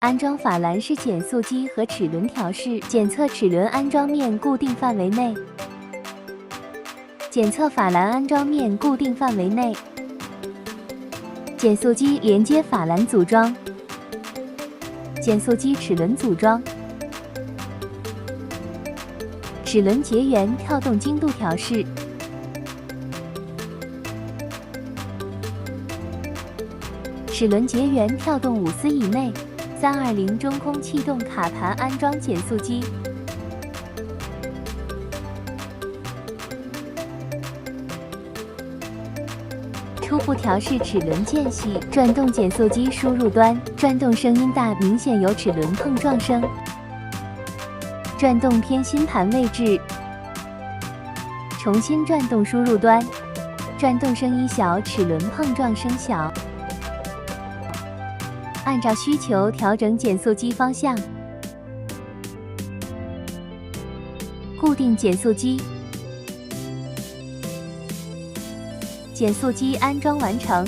安装法兰式减速机和齿轮调试，检测齿轮安装面固定范围内。检测法兰安装面固定范围内。减速机连接法兰组装。减速机齿轮组装。齿轮结缘跳动精度调试。齿轮结缘跳动5丝以内。320中空气动卡盘安装减速机。初步调试齿轮间隙，转动减速机输入端，转动声音大，明显有齿轮碰撞声。转动偏心盘位置，重新转动输入端，转动声音小，齿轮碰撞声小。按照需求调整减速机方向。固定减速机。减速机安装完成。